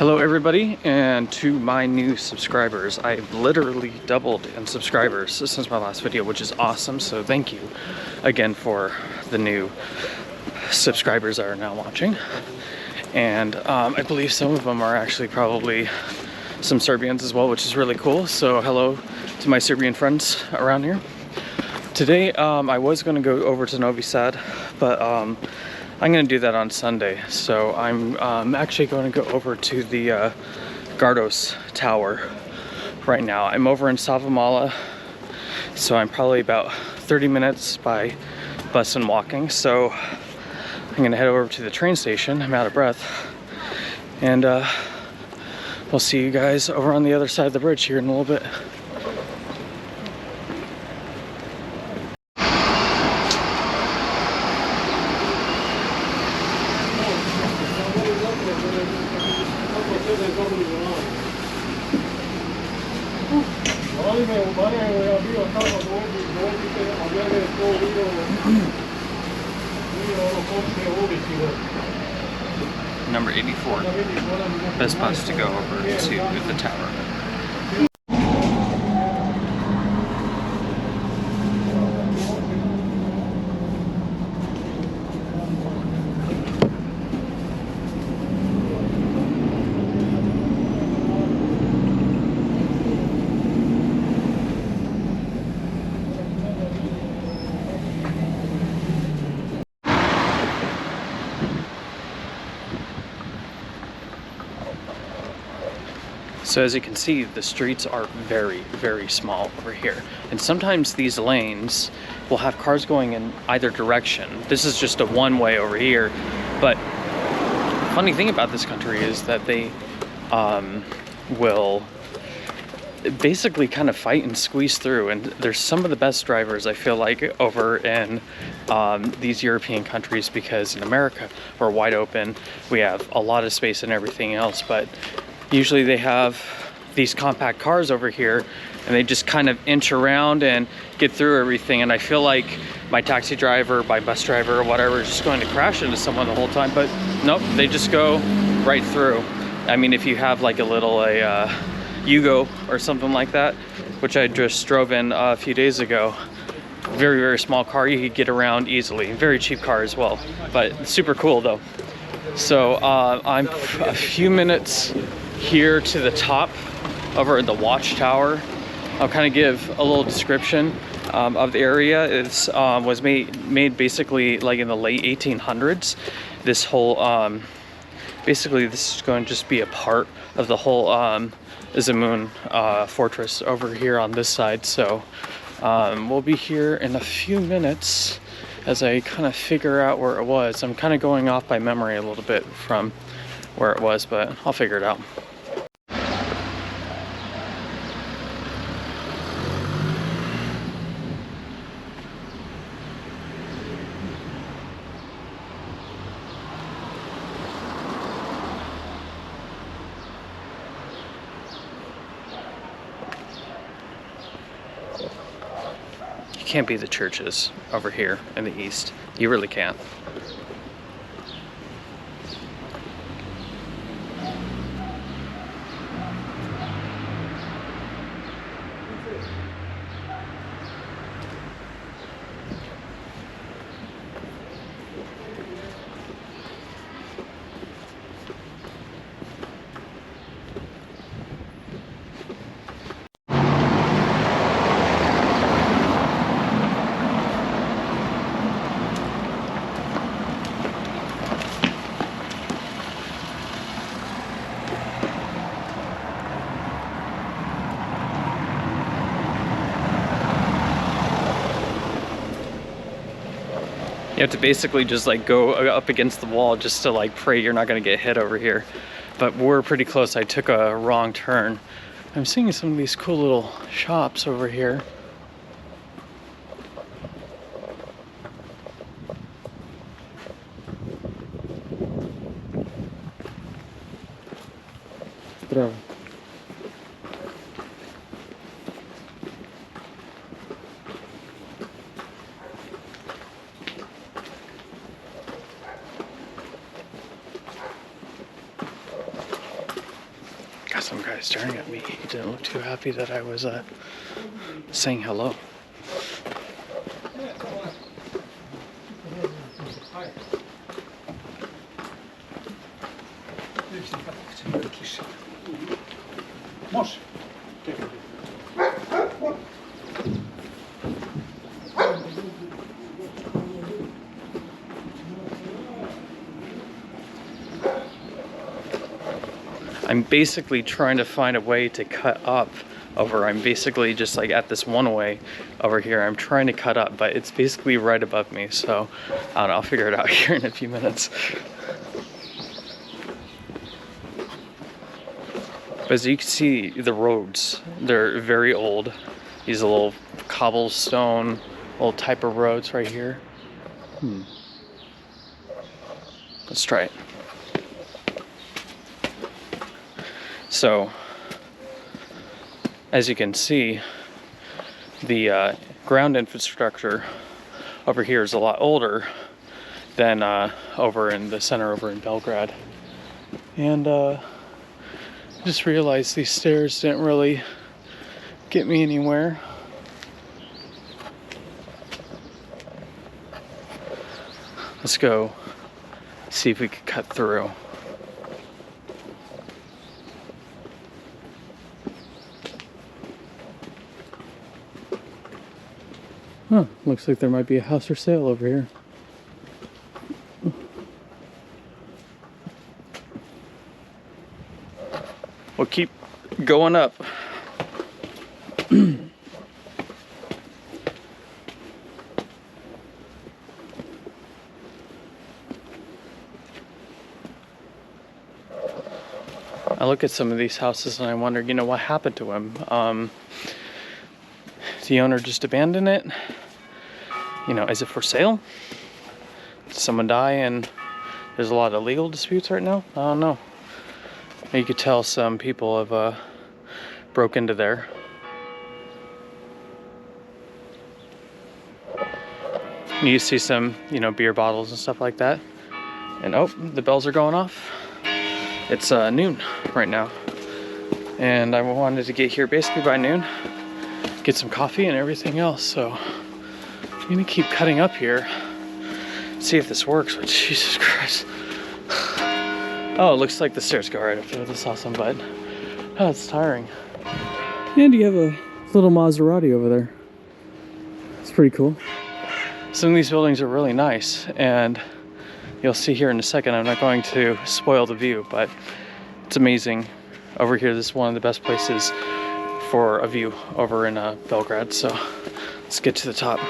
Hello everybody, and to my new subscribers. I've literally doubled in subscribers since my last video, which is awesome, so thank you again for the new subscribers that are now watching. And I believe some of them are actually probably some Serbians as well, which is really cool. So hello to my Serbian friends around here. Today I was going to go over to Novi Sad, but I'm going to do that on Sunday. So I'm actually going to go over to the Gardos Tower right now. I'm over in Sofia, so I'm probably about 30 minutes by bus and walking. So I'm going to head over to the train station. I'm out of breath. And we'll see you guys over on the other side of the bridge here in a little bit. Number 84, best bus to go over to the tower. So as you can see, the streets are very, very small over here. And sometimes these lanes will have cars going in either direction. This is just a one-way over here. But the funny thing about this country is that they will basically kind of fight and squeeze through. And there's some of the best drivers, I feel like, over in these European countries, because in America, we're wide open. We have a lot of space and everything else, but usually they have these compact cars over here and they just kind of inch around and get through everything. And I feel like my taxi driver, my bus driver or whatever is just going to crash into someone the whole time, but nope, they just go right through. I mean, if you have like a little Yugo or something like that, which I just drove in a few days ago, very, very small car, you could get around easily. Very cheap car as well, but super cool though. So I'm a few minutes here to the top over at the watchtower. I'll kind of give a little description of the area. It was made basically like in the late 1800s. This whole basically this is going to just be a part of the whole Zemun fortress over here on this side. So we'll be here in a few minutes as I kind of figure out where it was. I'm kind of going off by memory a little bit from where it was, but I'll figure it out. You can't beat the churches over here in the east. You really can't. You have to basically just like go up against the wall just to like pray you're not going to get hit over here. But we're pretty close. I took a wrong turn. I'm seeing some of these cool little shops over here. Bravo. Got some guy staring at me. He didn't look too happy that I was saying hello. I'm basically trying to find a way to cut up over. I'm basically just like at this one way over here. I'm trying to cut up, but it's basically right above me. So I don't know, I'll figure it out here in a few minutes. But as you can see, the roads, they're very old. These little cobblestone, old type of roads right here. Let's try it. So, as you can see, the ground infrastructure over here is a lot older than over in the center over in Belgrade. And I just realized these stairs didn't really get me anywhere. Let's go see if we can cut through. Huh, looks like there might be a house for sale over here. We'll keep going up. I look at some of these houses and I wonder, you know, what happened to them? The owner just abandoned it? You know, is it for sale? Did someone die and there's a lot of legal disputes right now? I don't know. You could tell some people have broke into there. You see some, you know, beer bottles and stuff like that. And oh, the bells are going off. It's noon right now. And I wanted to get here basically by noon, get some coffee and everything else. So I'm gonna keep cutting up here, see if this works. But Jesus Christ. Oh, it looks like the stairs go right up there. That's awesome, but oh, it's tiring. And you have a little Maserati over there. It's pretty cool. Some of these buildings are really nice, and you'll see here in a second. I'm not going to spoil the view, but it's amazing. Over here, this is one of the best places for a view over in Belgrade. So let's get to the top.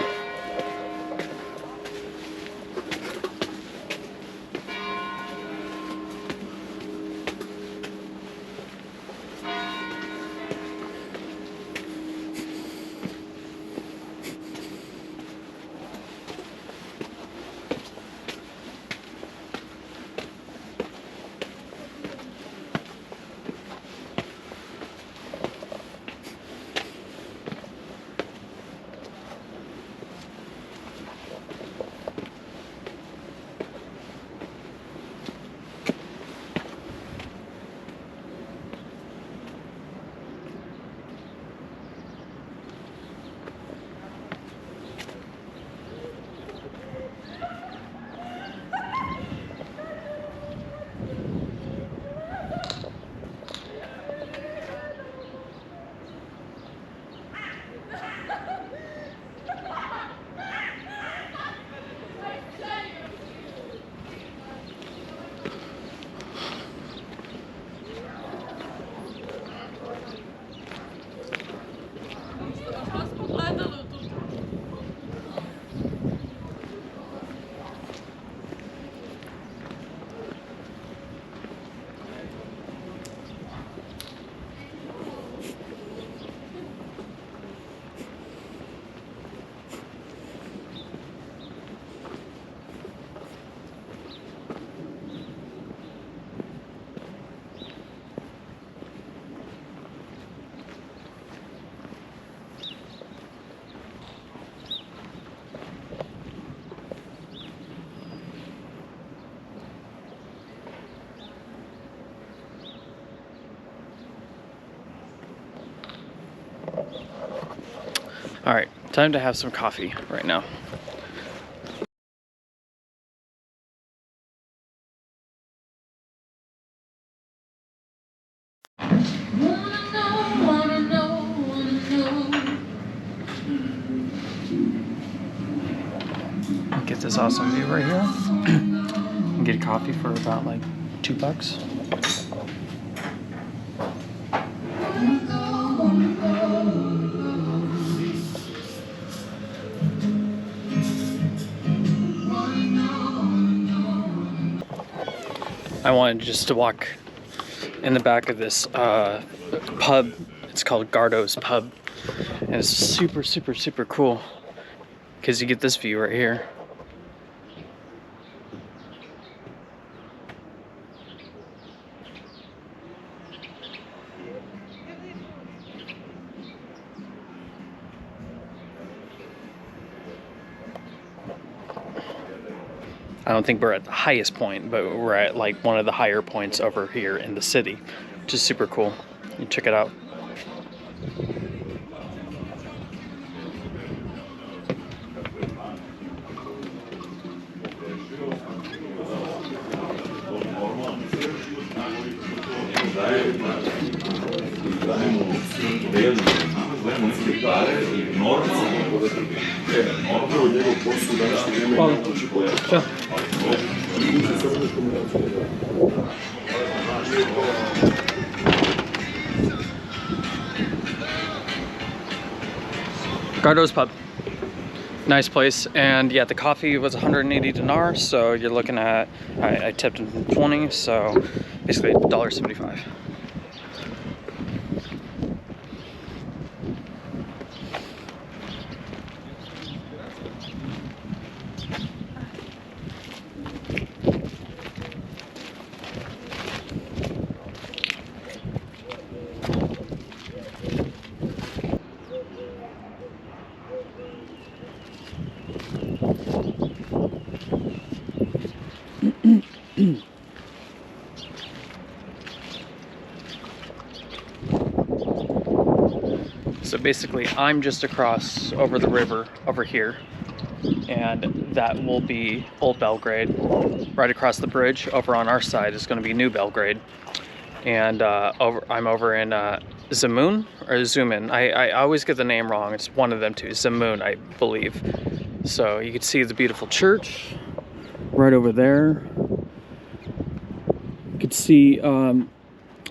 All right, time to have some coffee right now. Get this awesome view right here. And get coffee for about like $2. I wanted just to walk in the back of this pub. It's called Gardos Pub, and it's super, super, super cool because you get this view right here. I don't think we're at the highest point, but we're at like one of the higher points over here in the city, which is super cool. You check it out. Gardos Pub, nice place, and yeah, the coffee was 180 dinar, so you're looking at, I tipped him 20, so basically $1.75. So basically, I'm just across over the river over here, and that will be Old Belgrade. Right across the bridge over on our side is going to be New Belgrade, and I'm over in Zemun or Zemun. I always get the name wrong. It's one of them two, Zemun, I believe. So you can see the beautiful church right over there. You could see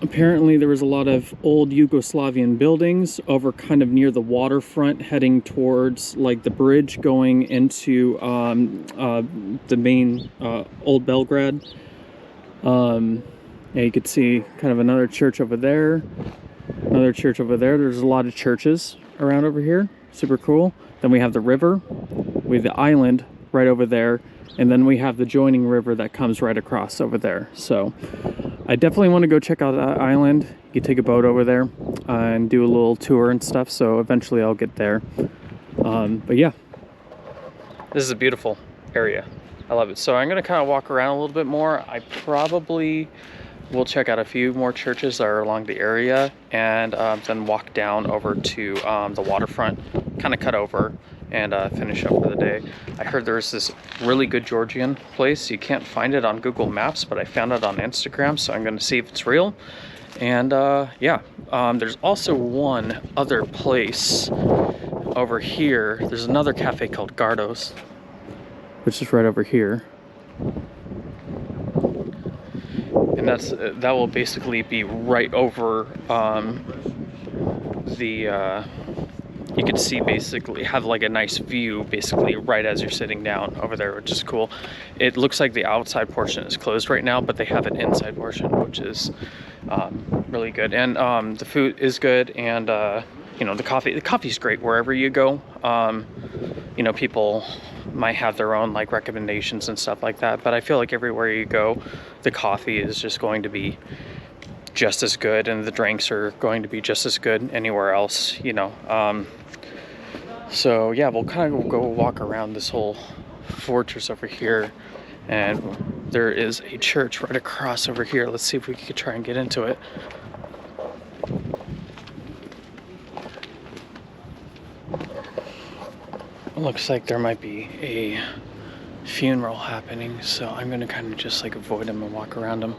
apparently there was a lot of old Yugoslavian buildings over kind of near the waterfront, heading towards like the bridge going into the main Old Belgrade. And you could see kind of another church over there, another church over there. There's a lot of churches around over here, super cool. Then we have the river, we have the island right over there, and then we have the joining river that comes right across over there. So I definitely want to go check out that island. You can take a boat over there and do a little tour and stuff, so eventually I'll get there. But yeah, this is a beautiful area. I love it. So I'm going to kind of walk around a little bit more. I probably will check out a few more churches that are along the area, and then walk down over to the waterfront, kind of cut over and finish up for the day. I heard there's this really good Georgian place. You can't find it on Google Maps, but I found it on Instagram, so I'm going to see if it's real. And yeah, there's also one other place over here. There's another cafe called Gardos, which is right over here. And that will basically be right over you can see basically have like a nice view basically right as you're sitting down over there, which is cool. It looks like the outside portion is closed right now, but they have an inside portion, which is really good. And the food is good, and you know, the coffee's great wherever you go. You know, people might have their own like recommendations and stuff like that, but I feel like everywhere you go, the coffee is just going to be just as good, and the drinks are going to be just as good anywhere else, you know. So yeah, we'll kind of go walk around this whole fortress over here, and there is a church right across over here. Let's see if we could try and get into it. looks like there might be a funeral happening, so I'm gonna kind of just like avoid them and walk around them.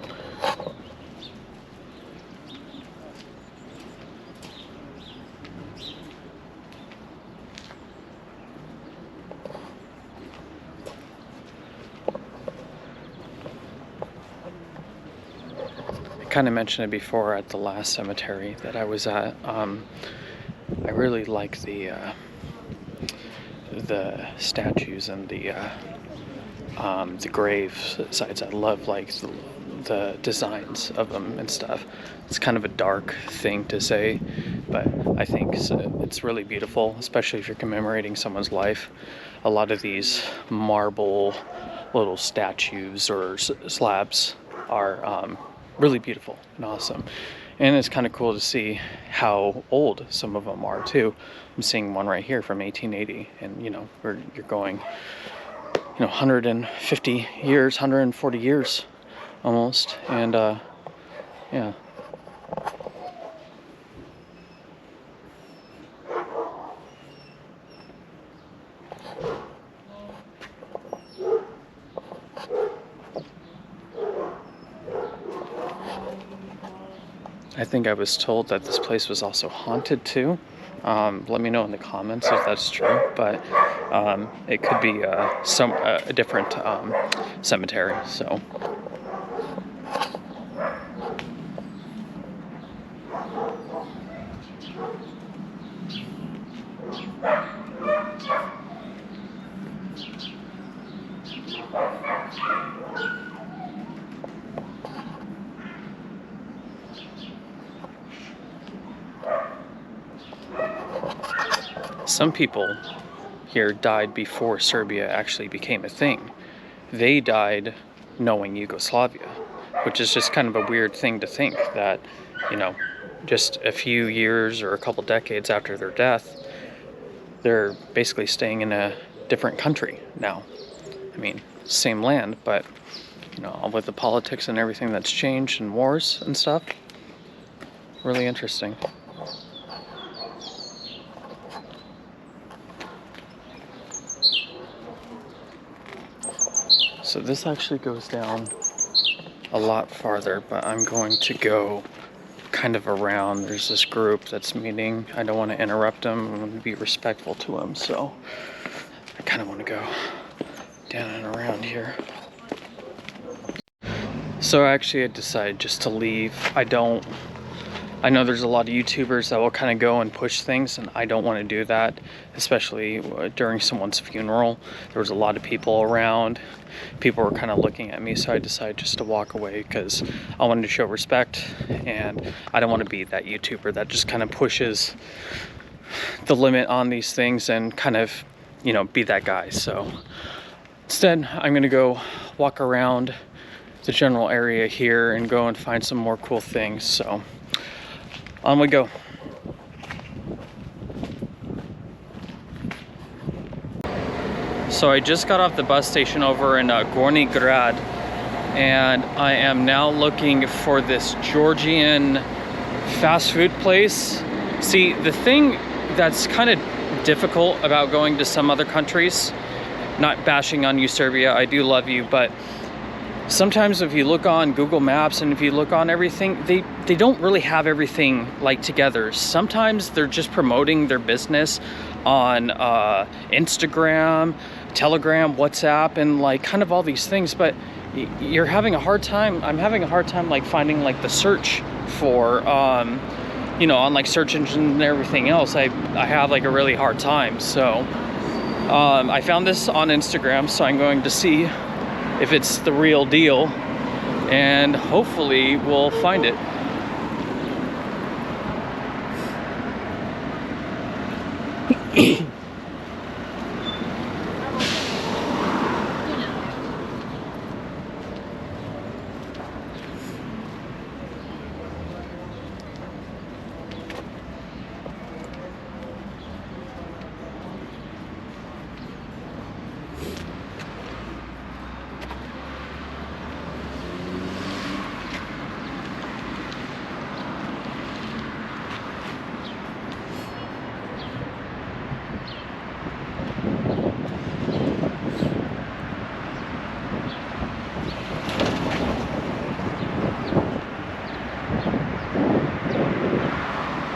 I kind of mentioned it before at the last cemetery that I was at. I really like the statues and the grave sites. I love like the designs of them and stuff. It's kind of a dark thing to say, but I think it's really beautiful, especially if you're commemorating someone's life. A lot of these marble little statues or slabs are really beautiful and awesome. And it's kind of cool to see how old some of them are too. I'm seeing one right here from 1880, and you know, you're going, 150 years, 140 years almost, and yeah. I think I was told that this place was also haunted too. Let me know in the comments if that's true, but it could be a different cemetery. So. Some people here died before Serbia actually became a thing. They died knowing Yugoslavia, which is just kind of a weird thing to think that, just a few years or a couple decades after their death, they're basically staying in a different country now. I mean, same land, but, with the politics and everything that's changed and wars and stuff, really interesting. So this actually goes down a lot farther, but I'm going to go kind of around. There's this group that's meeting. I don't want to interrupt them. I want to be respectful to them, so I kind of want to go down and around here. So actually I decided just to leave. I know there's a lot of YouTubers that will kind of go and push things, and I don't want to do that, especially during someone's funeral. There was a lot of people around. People were kind of looking at me, so I decided just to walk away because I wanted to show respect, and I don't want to be that YouTuber that just kind of pushes the limit on these things and kind of, be that guy. So instead, I'm going to go walk around the general area here and go and find some more cool things. So on we go. So I just got off the bus station over in Gornji Grad, and I am now looking for this Georgian fast food place. See, the thing that's kind of difficult about going to some other countries, not bashing on you, Serbia, I do love you, but sometimes if you look on Google Maps and if you look on everything, they don't really have everything like together. Sometimes they're just promoting their business on Instagram, Telegram, WhatsApp, and like kind of all these things, but you're having a hard time. I'm having a hard time like finding like the search for on like search engine and everything else. I have like a really hard time. So I found this on Instagram, so I'm going to see if it's the real deal, and hopefully we'll find it.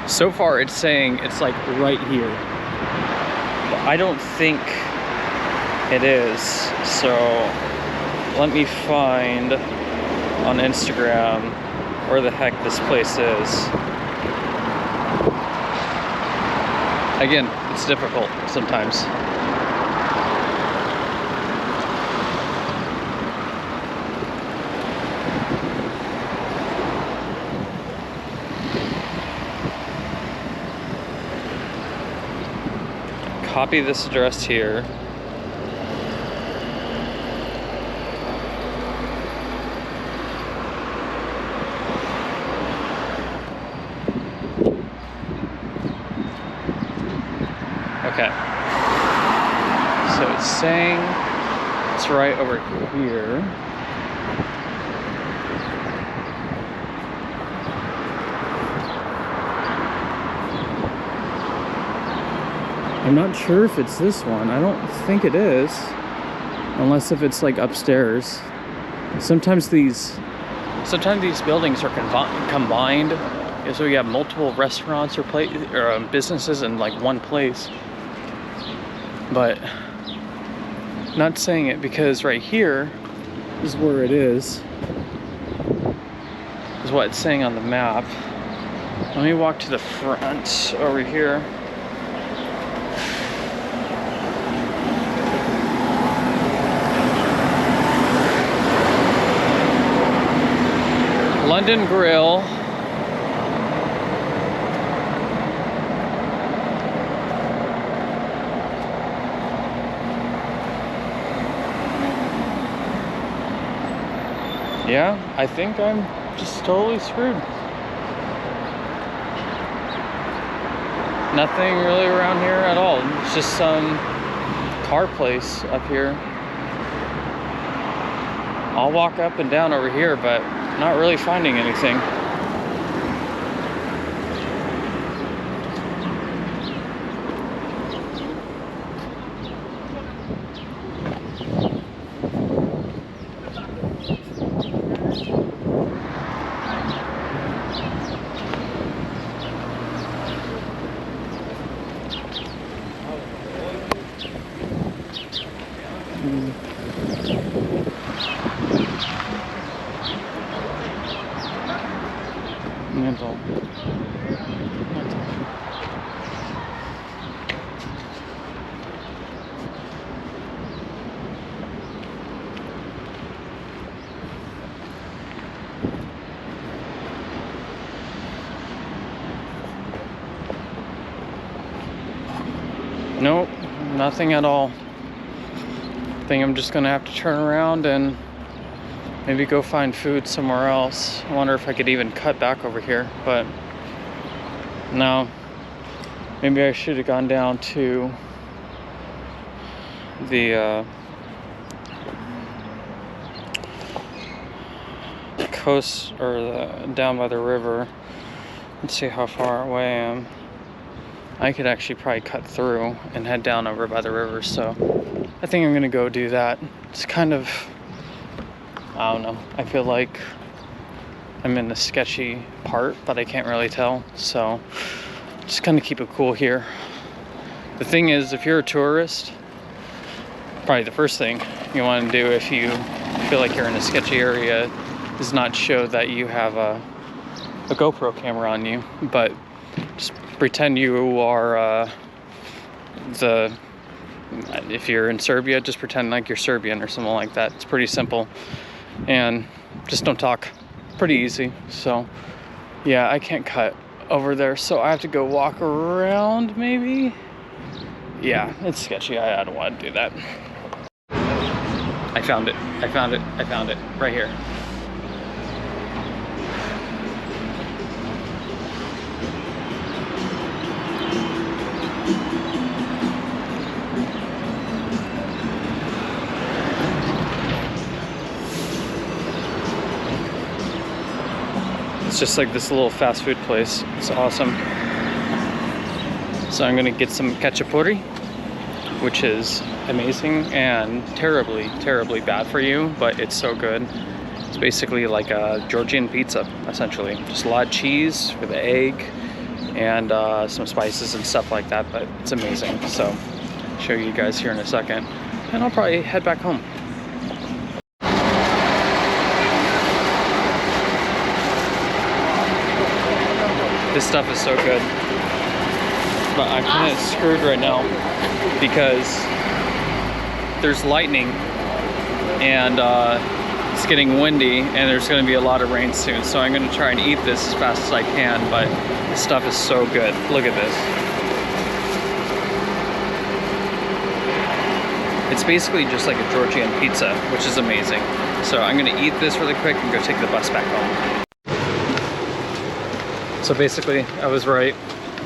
So far it's saying it's like right here. But I don't think it is. So let me find on Instagram where the heck this place is. Again, it's difficult sometimes. Copy this address here. Okay. So it's saying it's right over here. I'm not sure if it's this one. I don't think it is. Unless if it's like upstairs. Sometimes these buildings are combined. So you have multiple restaurants or businesses in like one place. But not saying it because right here is where it is what it's saying on the map. Let me walk to the front over here. London Grill. Yeah, I think I'm just totally screwed. Nothing really around here at all. It's just some car place up here. I'll walk up and down over here, but not really finding anything. Nope, nothing at all. I think I'm just gonna have to turn around and maybe go find food somewhere else. I wonder if I could even cut back over here, but no. Maybe I should have gone down to the coast or down by the river. Let's see how far away I am. I could actually probably cut through and head down over by the river, so I think I'm gonna go do that. It's kind of, I don't know, I feel like I'm in the sketchy part, but I can't really tell, so just kind of keep it cool here. The thing is, if you're a tourist, probably the first thing you want to do if you feel like you're in a sketchy area is not show that you have a GoPro camera on you, but just pretend you are if you're in Serbia, just pretend like you're Serbian or something like that. It's pretty simple, and just don't talk. Pretty easy. So yeah, I can't cut over there, so I have to go walk around maybe. Yeah, it's sketchy. I don't want to do that. I found it right here. It's just like this little fast food place. It's awesome. So I'm gonna get some cachapuri, which is amazing and terribly, terribly bad for you, but it's so good. It's basically like a Georgian pizza, essentially. Just a lot of cheese with an egg, and some spices and stuff like that, but it's amazing. So show you guys here in a second, and I'll probably head back home. This stuff is so good, but I'm kind of screwed right now because there's lightning and it's getting windy, and there's going to be a lot of rain soon, so I'm going to try and eat this as fast as I can, but this stuff is so good. Look at this. It's basically just like a Georgian pizza, which is amazing. So I'm going to eat this really quick and go take the bus back home. So basically, I was right.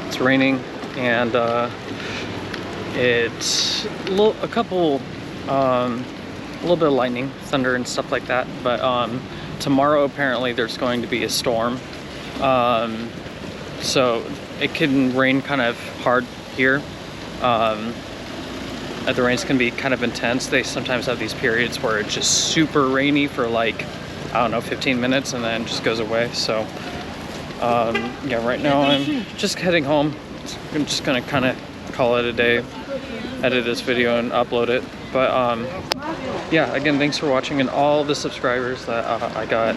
It's raining, and it's a little bit of lightning, thunder, and stuff like that. But tomorrow, apparently, there's going to be a storm. So it can rain kind of hard here. The rains can be kind of intense. They sometimes have these periods where it's just super rainy for like, I don't know, 15 minutes, and then just goes away. So yeah, right now I'm just heading home. I'm just gonna kind of call it a day, edit this video and upload it. But yeah, again, thanks for watching, and all the subscribers that I got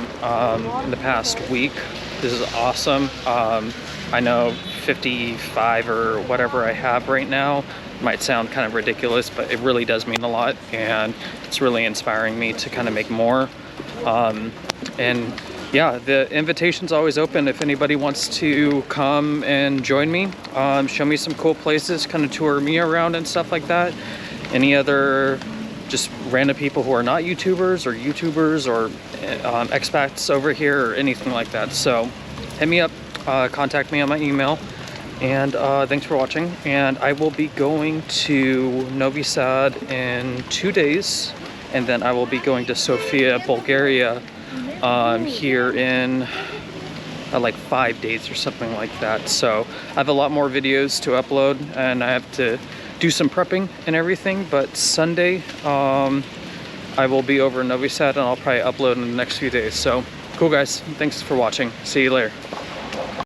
in the past week. This is awesome. I know 55 or whatever I have right now might sound kind of ridiculous, but it really does mean a lot, and it's really inspiring me to kind of make more. And yeah, the invitation's always open if anybody wants to come and join me, show me some cool places, kind of tour me around and stuff like that. Any other just random people who are not YouTubers or expats over here or anything like that. So hit me up, contact me on my email, and thanks for watching. And I will be going to Novi Sad in 2 days, and then I will be going to Sofia, Bulgaria, here in like 5 days or something like that. So I have a lot more videos to upload, and I have to do some prepping and everything. But Sunday I will be over in Novi Sad, and I'll probably upload in the next few days. So cool, guys, thanks for watching. See you later.